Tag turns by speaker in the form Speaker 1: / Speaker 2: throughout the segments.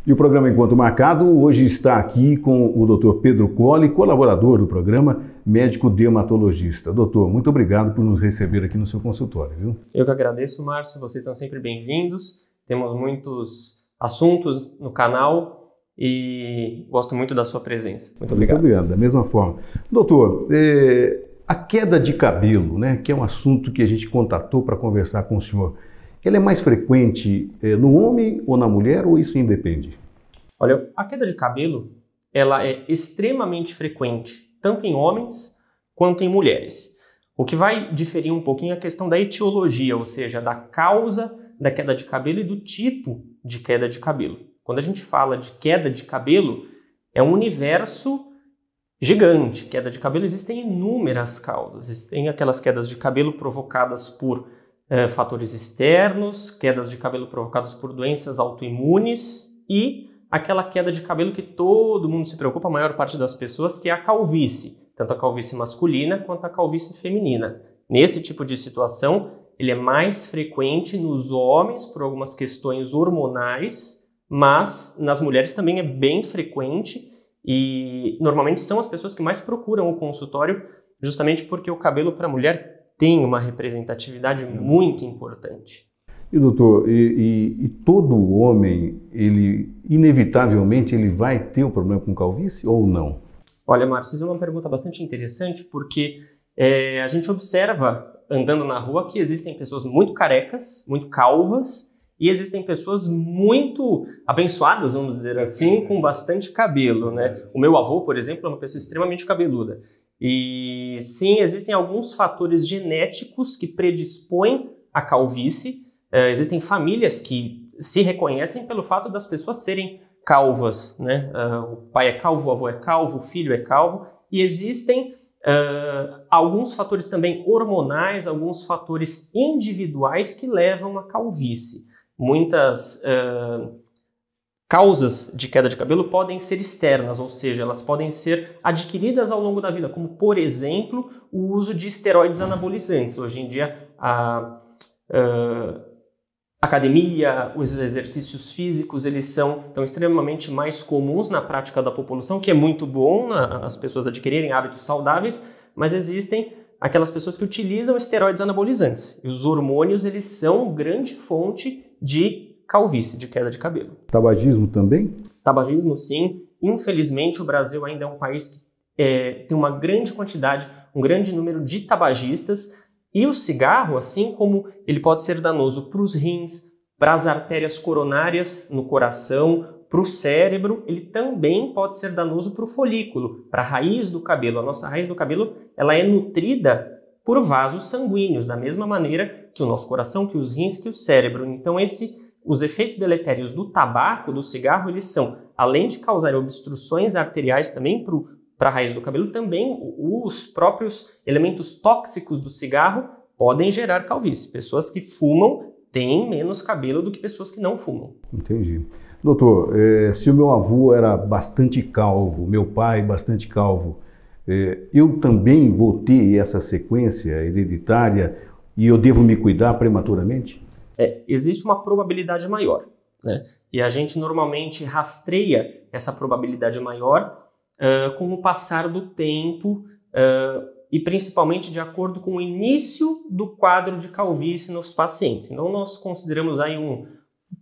Speaker 1: E o programa Encontro Marcado hoje está aqui com o Dr. Pedro Colli, colaborador do programa, médico dermatologista. Doutor, muito obrigado por nos receber aqui no seu consultório, viu?
Speaker 2: Eu que agradeço, Márcio. Vocês são sempre bem-vindos. Temos muitos assuntos no canal e gosto muito da sua presença. Muito obrigado.
Speaker 1: Muito obrigado, da mesma forma. Doutor, a queda de cabelo, né, que é um assunto que a gente contatou para conversar com o senhor, ela é mais frequente no homem ou na mulher, ou isso independe?
Speaker 2: Olha, a queda de cabelo, ela é extremamente frequente, tanto em homens quanto em mulheres. O que vai diferir um pouquinho é a questão da etiologia, ou seja, da causa da queda de cabelo e do tipo de queda de cabelo. Quando a gente fala de queda de cabelo, é um universo gigante. Queda de cabelo, existem inúmeras causas. Existem aquelas quedas de cabelo provocadas por fatores externos, quedas de cabelo provocadas por doenças autoimunes e aquela queda de cabelo que todo mundo se preocupa, a maior parte das pessoas, que é a calvície, tanto a calvície masculina quanto a calvície feminina. Nesse tipo de situação, ele é mais frequente nos homens por algumas questões hormonais, mas nas mulheres também é bem frequente e normalmente são as pessoas que mais procuram o consultório, justamente porque o cabelo para a mulher tem uma representatividade muito importante.
Speaker 1: E doutor, e todo homem, ele inevitavelmente ele vai ter um problema com calvície ou não?
Speaker 2: Olha, Márcio, isso é uma pergunta bastante interessante porque a gente observa andando na rua que existem pessoas muito carecas, muito calvas, e existem pessoas muito abençoadas, vamos dizer assim, com bastante cabelo, né? O meu avô, por exemplo, é uma pessoa extremamente cabeluda. E sim, existem alguns fatores genéticos que predispõem à calvície. Existem famílias que se reconhecem pelo fato das pessoas serem calvas, né? O pai é calvo, o avô é calvo, o filho é calvo. E existem alguns fatores também hormonais, alguns fatores individuais que levam à calvície. Muitas causas de queda de cabelo podem ser externas, ou seja, elas podem ser adquiridas ao longo da vida, como, por exemplo, o uso de esteroides anabolizantes. Hoje em dia, a academia, os exercícios físicos, eles são extremamente mais comuns na prática da população, que é muito bom as pessoas adquirirem hábitos saudáveis, mas existem aquelas pessoas que utilizam esteroides anabolizantes. E os hormônios, eles são grande fonte de calvície, de queda de cabelo.
Speaker 1: Tabagismo também?
Speaker 2: Tabagismo, sim. Infelizmente, o Brasil ainda é um país que tem uma grande quantidade, um grande número de tabagistas. E o cigarro, assim como ele pode ser danoso para os rins, para as artérias coronárias no coração, para o cérebro, ele também pode ser danoso para o folículo, para a raiz do cabelo. A nossa raiz do cabelo, ela é nutrida por vasos sanguíneos, da mesma maneira que o nosso coração, que os rins, que o cérebro. Então, os efeitos deletérios do tabaco, do cigarro, eles são, além de causar obstruções arteriais também para a raiz do cabelo, também os próprios elementos tóxicos do cigarro podem gerar calvície. Pessoas que fumam têm menos cabelo do que pessoas que não fumam.
Speaker 1: Entendi. Doutor, se o meu avô era bastante calvo, meu pai bastante calvo, eu também vou ter essa sequência hereditária e eu devo me cuidar prematuramente?
Speaker 2: Existe uma probabilidade maior, né? E a gente normalmente rastreia essa probabilidade maior com o passar do tempo e principalmente de acordo com o início do quadro de calvície nos pacientes. Então nós consideramos aí um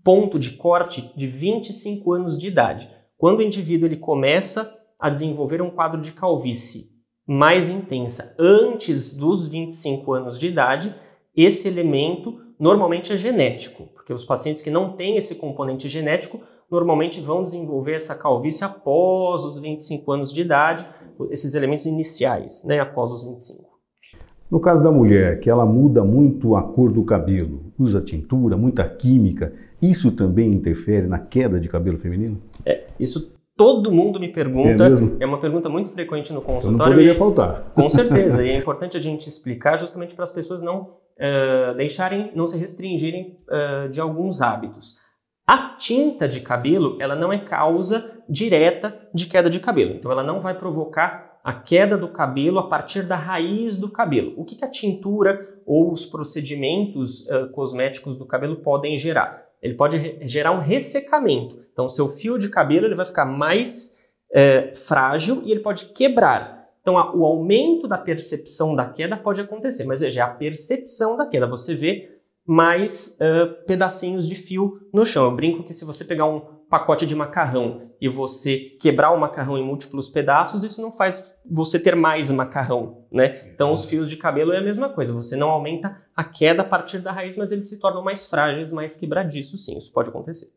Speaker 2: ponto de corte de 25 anos de idade. Quando o indivíduo ele começa a desenvolver um quadro de calvície mais intensa antes dos 25 anos de idade, esse elemento normalmente é genético, porque os pacientes que não têm esse componente genético normalmente vão desenvolver essa calvície após os 25 anos de idade, esses elementos iniciais, né, após os 25.
Speaker 1: No caso da mulher, que ela muda muito a cor do cabelo, usa tintura, muita química, isso também interfere na queda de cabelo feminino?
Speaker 2: Isso todo mundo me pergunta, é uma pergunta muito frequente no consultório.
Speaker 1: Não poderia faltar.
Speaker 2: Com certeza, e é importante a gente explicar justamente para as pessoas não se restringirem de alguns hábitos. A tinta de cabelo, ela não é causa direta de queda de cabelo, então ela não vai provocar a queda do cabelo a partir da raiz do cabelo. O que a tintura ou os procedimentos cosméticos do cabelo podem gerar? ele pode gerar um ressecamento. Então, o seu fio de cabelo ele vai ficar mais frágil e ele pode quebrar. Então, o aumento da percepção da queda pode acontecer, mas veja, é a percepção da queda. Você vê mais pedacinhos de fio no chão. Eu brinco que se você pegar um pacote de macarrão e você quebrar o macarrão em múltiplos pedaços, isso não faz você ter mais macarrão, né? Então, os fios de cabelo é a mesma coisa. Você não aumenta a queda a partir da raiz, mas eles se tornam mais frágeis, mais quebradiços, sim. Isso pode acontecer.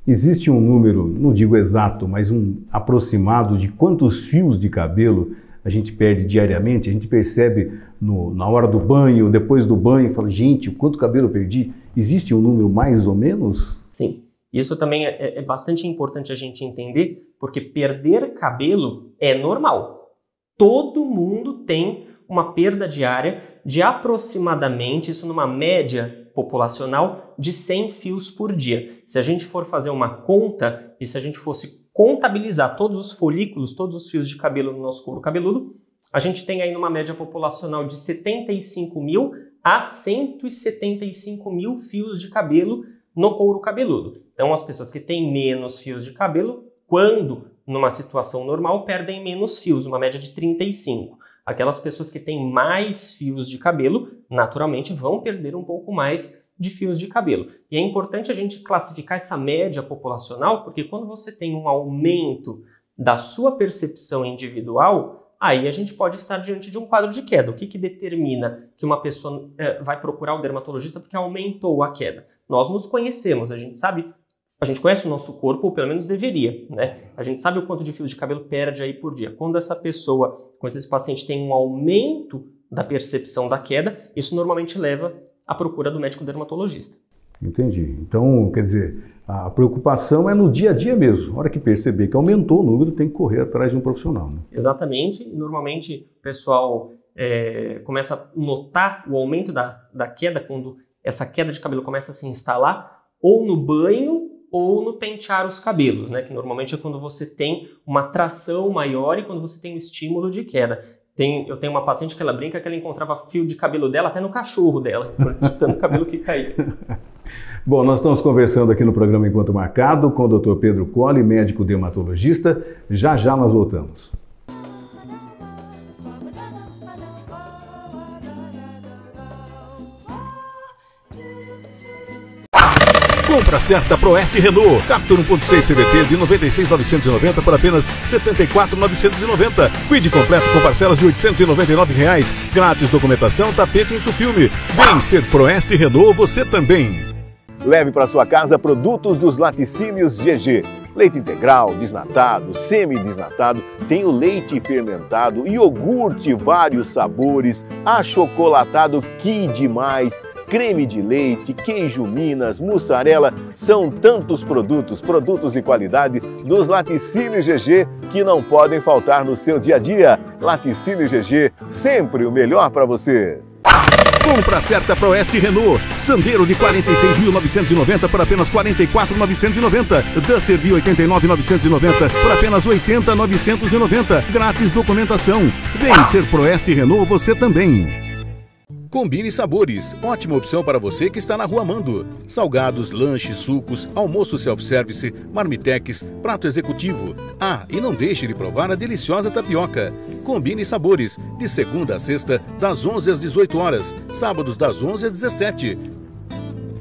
Speaker 1: Existe um número, não digo exato, mas um aproximado de quantos fios de cabelo a gente perde diariamente? A gente percebe na hora do banho, depois do banho, fala, gente, quanto cabelo eu perdi? Existe um número mais ou menos?
Speaker 2: Sim. Isso também é bastante importante a gente entender, porque perder cabelo é normal. Todo mundo tem uma perda diária de aproximadamente, isso numa média populacional, de 100 fios por dia. Se a gente for fazer uma conta e se a gente fosse contabilizar todos os folículos, todos os fios de cabelo no nosso couro cabeludo, a gente tem aí numa média populacional de 75 mil a 175 mil fios de cabelo no couro cabeludo. Então, as pessoas que têm menos fios de cabelo, quando numa situação normal, perdem menos fios, uma média de 35. Aquelas pessoas que têm mais fios de cabelo, naturalmente vão perder um pouco mais de fios de cabelo. E é importante a gente classificar essa média populacional, porque quando você tem um aumento da sua percepção individual, aí a gente pode estar diante de um quadro de queda. O que determina que uma pessoa vai procurar o dermatologista porque aumentou a queda? Nós nos conhecemos, a gente conhece o nosso corpo, ou pelo menos deveria, né? A gente sabe o quanto de fios de cabelo perde aí por dia. Quando essa pessoa, quando esse paciente tem um aumento da percepção da queda, isso normalmente leva à procura do médico dermatologista.
Speaker 1: Entendi. Então, quer dizer, a preocupação é no dia a dia mesmo. Na hora que perceber que aumentou o número, tem que correr atrás de um profissional, né?
Speaker 2: Exatamente. E normalmente o pessoal começa a notar o aumento da queda quando essa queda de cabelo começa a se instalar ou no banho ou no pentear os cabelos, né? Que normalmente é quando você tem uma tração maior e quando você tem um estímulo de queda. Eu tenho uma paciente que ela brinca que ela encontrava fio de cabelo dela até no cachorro dela, de tanto cabelo que caía.
Speaker 1: Bom, nós estamos conversando aqui no programa Enquanto Marcado com o Dr. Pedro Colli, médico dermatologista. Já já nós voltamos.
Speaker 3: Compra certa Proeste Renault. Captur 1.6 CVT de 96.990 por apenas 74.990. Quid completo com parcelas de R$ 899. Grátis documentação, tapete Insufilme. Vem ser Proeste Renault você também.
Speaker 4: Leve para sua casa produtos dos laticínios GG. Leite integral, desnatado, semi-desnatado, tem o leite fermentado, iogurte vários sabores, achocolatado, que demais, creme de leite, queijo Minas, mussarela, são tantos produtos de qualidade dos laticínios GG que não podem faltar no seu dia a dia. Laticínio GG, sempre o melhor para você.
Speaker 3: Compra certa Proeste Renault. Sandero de 46.990 por apenas 44.990. Duster de 89.990 por apenas 80.990. Grátis documentação. Vem ser Proeste Renault você também. Combine Sabores, ótima opção para você que está na Rua Mando. Salgados, lanches, sucos, almoço self-service, marmitex, prato executivo. Ah, e não deixe de provar a deliciosa tapioca. Combine Sabores, de segunda a sexta, das 11 às 18 horas, sábados das 11 às 17.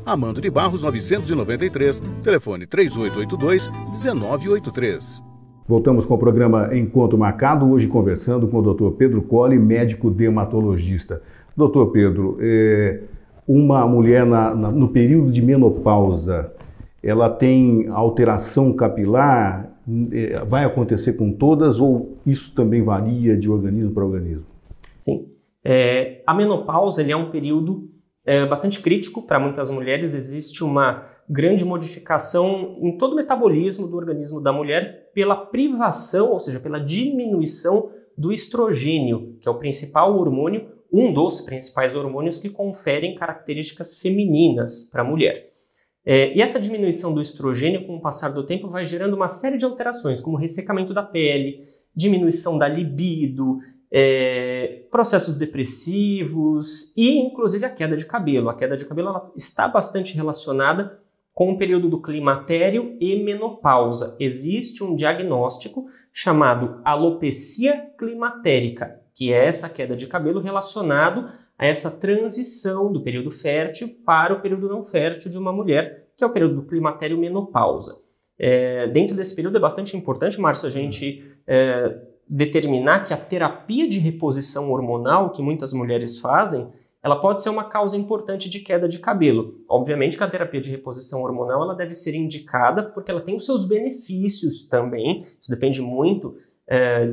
Speaker 3: Amando de Barros 993, telefone 3882-1983.
Speaker 1: Voltamos com o programa Enquanto Marcado, hoje conversando com o Dr. Pedro Colli, médico dermatologista. Doutor Pedro, uma mulher no período de menopausa, ela tem alteração capilar? Vai acontecer com todas ou isso também varia de organismo para organismo?
Speaker 2: Sim. A menopausa é um período bastante crítico para muitas mulheres. Existe uma grande modificação em todo o metabolismo do organismo da mulher pela privação, ou seja, pela diminuição do estrogênio, que é o principal hormônio, um dos principais hormônios que conferem características femininas para a mulher. E essa diminuição do estrogênio, com o passar do tempo, vai gerando uma série de alterações, como ressecamento da pele, diminuição da libido, processos depressivos e, inclusive, a queda de cabelo. A queda de cabelo ela está bastante relacionada com o período do climatério e menopausa. Existe um diagnóstico chamado alopecia climatérica, que é essa queda de cabelo relacionado a essa transição do período fértil para o período não fértil de uma mulher, que é o período do climatério e menopausa. Dentro desse período é bastante importante, Márcio, a gente determinar que a terapia de reposição hormonal que muitas mulheres fazem, ela pode ser uma causa importante de queda de cabelo. Obviamente que a terapia de reposição hormonal ela deve ser indicada porque ela tem os seus benefícios também. Isso depende muito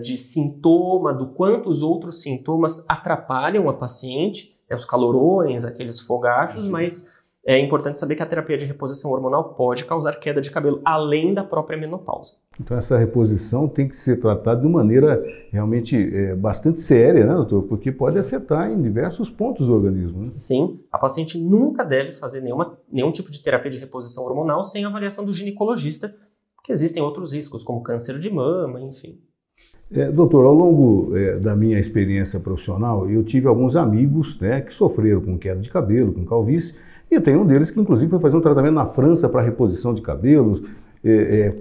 Speaker 2: de sintoma, do quanto os outros sintomas atrapalham a paciente, os calorões, aqueles fogachos, mas é importante saber que a terapia de reposição hormonal pode causar queda de cabelo, além da própria menopausa.
Speaker 1: Então essa reposição tem que ser tratada de maneira realmente bastante séria, né, doutor? Porque pode afetar em diversos pontos do organismo, né?
Speaker 2: Sim, a paciente nunca deve fazer nenhum tipo de terapia de reposição hormonal sem avaliação do ginecologista, porque existem outros riscos, como câncer de mama, enfim.
Speaker 1: Doutor, ao longo da minha experiência profissional, eu tive alguns amigos, né, que sofreram com queda de cabelo, com calvície, e tem um deles que inclusive foi fazer um tratamento na França para reposição de cabelos,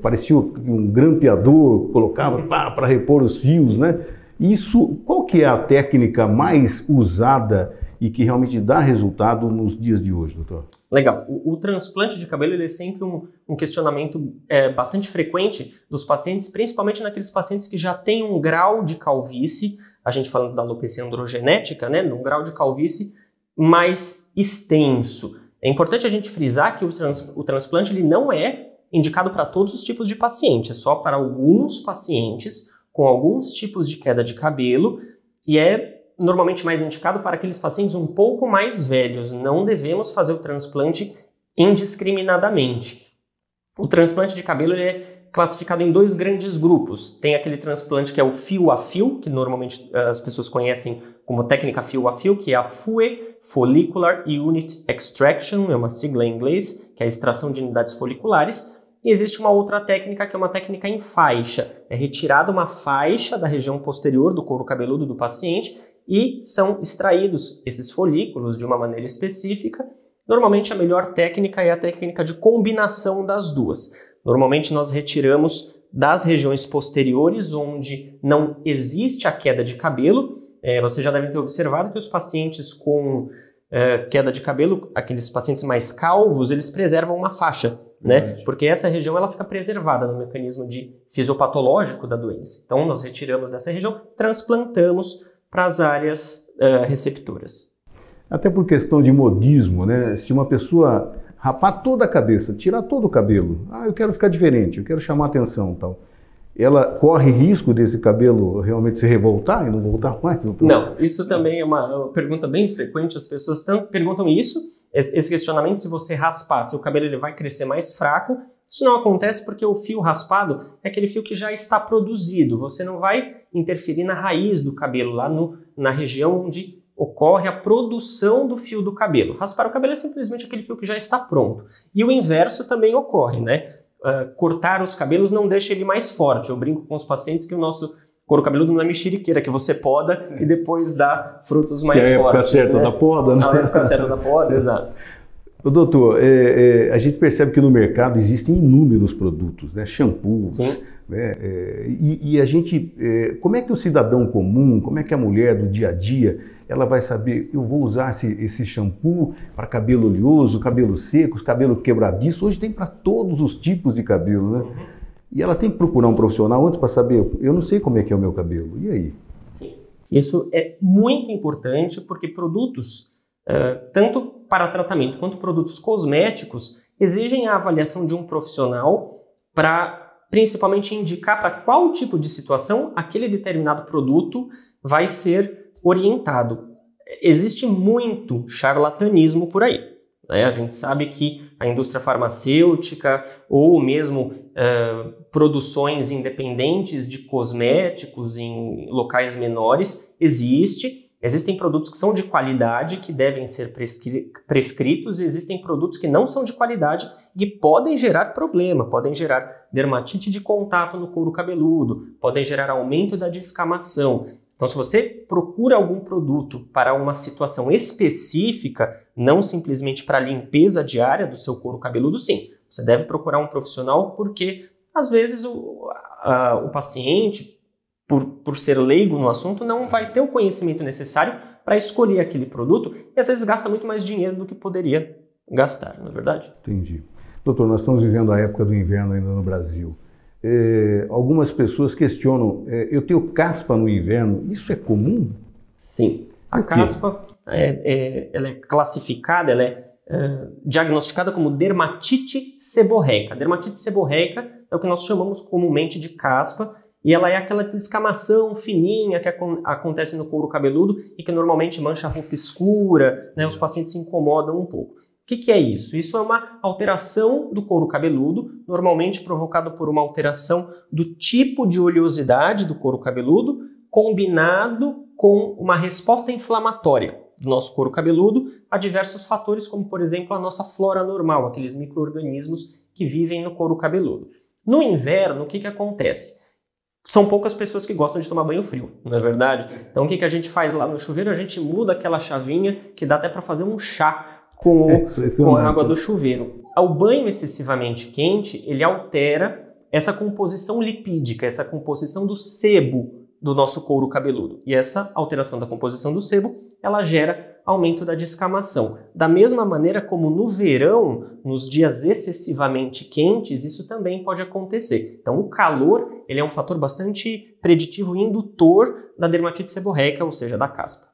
Speaker 1: parecia um grampeador, colocava para repor os fios, né? Isso, qual que é a técnica mais usada e que realmente dá resultado nos dias de hoje, doutor?
Speaker 2: Legal. O transplante de cabelo ele é sempre um questionamento bastante frequente dos pacientes, principalmente naqueles pacientes que já têm um grau de calvície, a gente falando da alopecia androgenética, né? Um grau de calvície mais extenso. É importante a gente frisar que o transplante ele não é indicado para todos os tipos de paciente, é só para alguns pacientes com alguns tipos de queda de cabelo e é normalmente mais indicado para aqueles pacientes um pouco mais velhos. Não devemos fazer o transplante indiscriminadamente. O transplante de cabelo ele é classificado em dois grandes grupos. Tem aquele transplante que é o fio a fio, que normalmente as pessoas conhecem como técnica fio a fio, que é a FUE, Follicular Unit Extraction, é uma sigla em inglês, que é a extração de unidades foliculares. E existe uma outra técnica que é uma técnica em faixa. É retirada uma faixa da região posterior do couro cabeludo do paciente e são extraídos esses folículos de uma maneira específica. Normalmente a melhor técnica é a técnica de combinação das duas. Normalmente nós retiramos das regiões posteriores onde não existe a queda de cabelo. Vocês já devem ter observado que os pacientes com queda de cabelo, aqueles pacientes mais calvos, eles preservam uma faixa, né? Porque essa região ela fica preservada no mecanismo fisiopatológico da doença. Então nós retiramos dessa região, transplantamos para as áreas receptoras.
Speaker 1: Até por questão de modismo, né? Se uma pessoa rapar toda a cabeça, tirar todo o cabelo, eu quero ficar diferente, eu quero chamar atenção e tal, ela corre risco desse cabelo realmente se revoltar e não voltar mais?
Speaker 2: Não, isso também é uma pergunta bem frequente, as pessoas perguntam isso, esse questionamento, se você raspar, seu cabelo ele vai crescer mais fraco. Isso não acontece porque o fio raspado é aquele fio que já está produzido, você não vai interferir na raiz do cabelo, lá na região onde ocorre a produção do fio do cabelo. Raspar o cabelo é simplesmente aquele fio que já está pronto. E o inverso também ocorre, né? Cortar os cabelos não deixa ele mais forte. Eu brinco com os pacientes que o nosso couro cabeludo não é mexeriqueira, que você poda e depois dá frutos mais fortes.
Speaker 1: É a época certa da poda, né?
Speaker 2: A época certa da poda, exato.
Speaker 1: Doutor, a gente percebe que no mercado existem inúmeros produtos, né? Shampoos, né? E a gente, como é que o cidadão comum, como é que a mulher do dia a dia, ela vai saber, eu vou usar esse shampoo para cabelo oleoso, cabelo seco, cabelo quebradiço. Hoje tem para todos os tipos de cabelo, né? E ela tem que procurar um profissional antes para saber, eu não sei como é que é o meu cabelo, e aí?
Speaker 2: Sim. Isso é muito importante porque produtos, tanto para tratamento quanto produtos cosméticos, exigem a avaliação de um profissional para principalmente indicar para qual tipo de situação aquele determinado produto vai ser orientado. Existe muito charlatanismo por aí, né? A gente sabe que a indústria farmacêutica ou mesmo produções independentes de cosméticos em locais menores existem produtos que são de qualidade que devem ser prescritos e existem produtos que não são de qualidade e podem gerar problema, podem gerar dermatite de contato no couro cabeludo, podem gerar aumento da descamação. Então, se você procura algum produto para uma situação específica, não simplesmente para a limpeza diária do seu couro cabeludo, sim. Você deve procurar um profissional porque, às vezes, o paciente, por ser leigo no assunto, não vai ter o conhecimento necessário para escolher aquele produto e, às vezes, gasta muito mais dinheiro do que poderia gastar, não é verdade?
Speaker 1: Entendi. Doutor, nós estamos vivendo a época do inverno ainda no Brasil. Algumas pessoas questionam, eu tenho caspa no inverno, isso é comum?
Speaker 2: Sim. A caspa, ela é classificada, ela é diagnosticada como dermatite seborreica. A dermatite seborreica é o que nós chamamos comumente de caspa, e ela é aquela descamação fininha que acontece no couro cabeludo e que normalmente mancha a roupa escura, né? Os pacientes se incomodam um pouco. O que é isso? Isso é uma alteração do couro cabeludo, normalmente provocado por uma alteração do tipo de oleosidade do couro cabeludo, combinado com uma resposta inflamatória do nosso couro cabeludo a diversos fatores, como, por exemplo, a nossa flora normal, aqueles micro-organismos que vivem no couro cabeludo. No inverno, o que acontece? São poucas pessoas que gostam de tomar banho frio, não é verdade? Então, o que a gente faz lá no chuveiro? A gente muda aquela chavinha que dá até para fazer um chá com a água do chuveiro. O banho excessivamente quente, ele altera essa composição lipídica, essa composição do sebo do nosso couro cabeludo. E essa alteração da composição do sebo, ela gera aumento da descamação. Da mesma maneira como no verão, nos dias excessivamente quentes, isso também pode acontecer. Então, o calor, ele é um fator bastante preditivo e indutor da dermatite seborreica, ou seja, da caspa.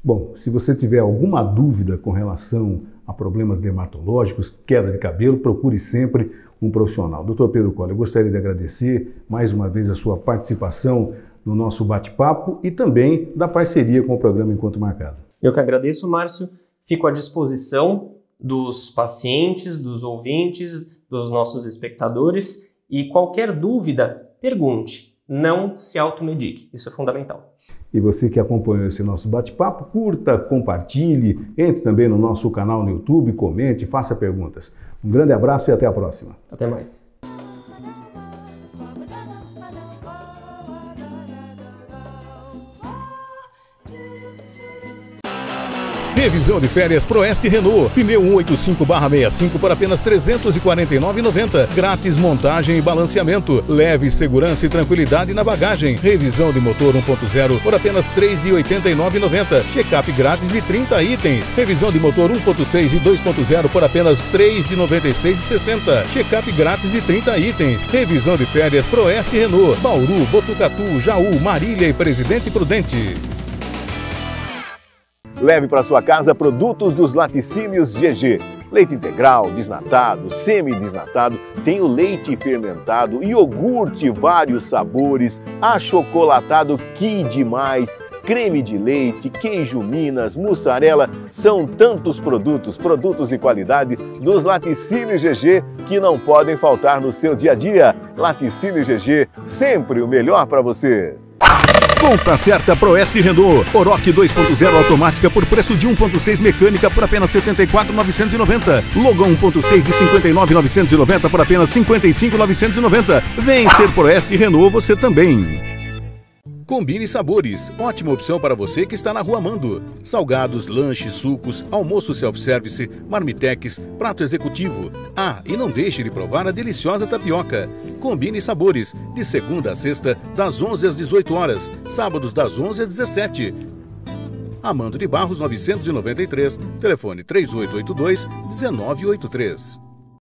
Speaker 1: Bom, se você tiver alguma dúvida com relação a problemas dermatológicos, queda de cabelo, procure sempre um profissional. Dr. Pedro Colle, eu gostaria de agradecer mais uma vez a sua participação no nosso bate-papo e também da parceria com o programa Encontro Marcado.
Speaker 2: Eu que agradeço, Márcio. Fico à disposição dos pacientes, dos ouvintes, dos nossos espectadores e qualquer dúvida, pergunte. Não se automedique. Isso é fundamental.
Speaker 1: E você que acompanhou esse nosso bate-papo, curta, compartilhe, entre também no nosso canal no YouTube, comente, faça perguntas. Um grande abraço e até a próxima.
Speaker 2: Até mais.
Speaker 3: Revisão de férias Proeste Renault. Pneu 185/65 por apenas R$ 349,90. Grátis montagem e balanceamento. Leve segurança e tranquilidade na bagagem. Revisão de motor 1.0 por apenas R$ 389,90. Check-up grátis de 30 itens. Revisão de motor 1.6 e 2.0 por apenas R$ 396,60. Check-up grátis de 30 itens. Revisão de férias Proeste Renault. Bauru, Botucatu, Jaú, Marília e Presidente Prudente.
Speaker 4: Leve para sua casa produtos dos laticínios GG. Leite integral, desnatado, semi-desnatado, tem o leite fermentado, iogurte vários sabores, achocolatado que demais, creme de leite, queijo Minas, mussarela, são tantos produtos de qualidade dos laticínios GG que não podem faltar no seu dia a dia. Laticínios GG, sempre o melhor para você.
Speaker 3: Compra certa Proeste Renault. Oroch 2.0 automática por preço de 1.6 mecânica por apenas R$ 74.990. Logan 1.6 de R$ 59.990 por apenas R$ 55.990. Vem ser Proeste Renault você também. Combine Sabores, ótima opção para você que está na Rua Mando. Salgados, lanches, sucos, almoço self-service, marmitex, prato executivo. Ah, e não deixe de provar a deliciosa tapioca. Combine Sabores, de segunda a sexta, das 11 às 18 horas, sábados das 11 às 17. Amando de Barros 993, telefone 3882-1983.